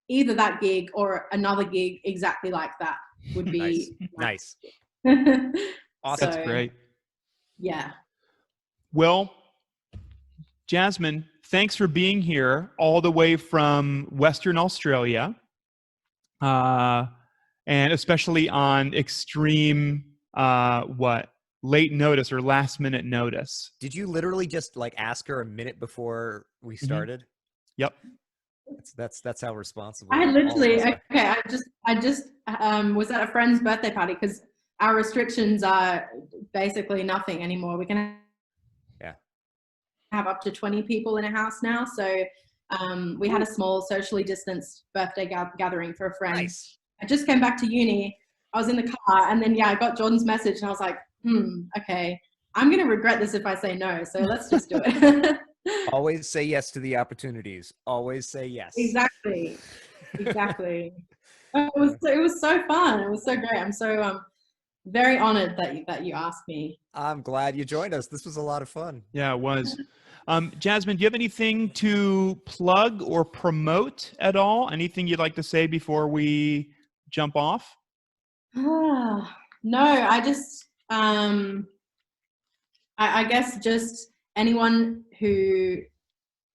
either that gig or another gig exactly like that would be nice. Awesome. That's great. Yeah. Well, Jazmin, thanks for being here all the way from Western Australia, and especially on extreme, late notice or last minute notice. Did you literally just like ask her a minute before we started? Yep. That's how responsible. I literally, I just was at a friend's birthday party because our restrictions are basically nothing anymore. We can have up to 20 people in a house now. So we had a small socially distanced birthday gathering for a friend. Nice. I just came back to uni. I was in the car, and then I got Jordan's message, and I was like, okay, I'm going to regret this if I say no. So let's just do it. Always say yes to the opportunities. Always say yes. Exactly. It was so fun. It was so great. I'm so very honored that you asked me. I'm glad you joined us. This was a lot of fun. Yeah, it was. Jazmin, do you have anything to plug or promote at all? Anything you'd like to say before we jump off? No, I just, I guess just anyone who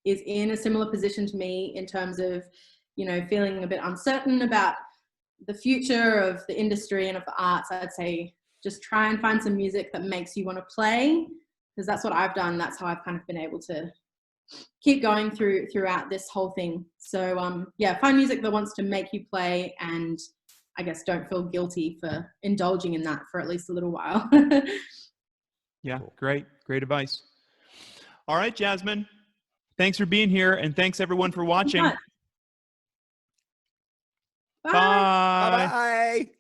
is in a similar position to me in terms of, feeling a bit uncertain about the future of the industry and of the arts, I'd say just try and find some music that makes you want to play, because that's what I've done. That's how I've kind of been able to keep going throughout this whole thing. So find music that wants to make you play, and I guess don't feel guilty for indulging in that for at least a little while. Yeah, great advice. All right, Jazmin, thanks for being here, and thanks everyone for watching. Bye. Bye. Bye.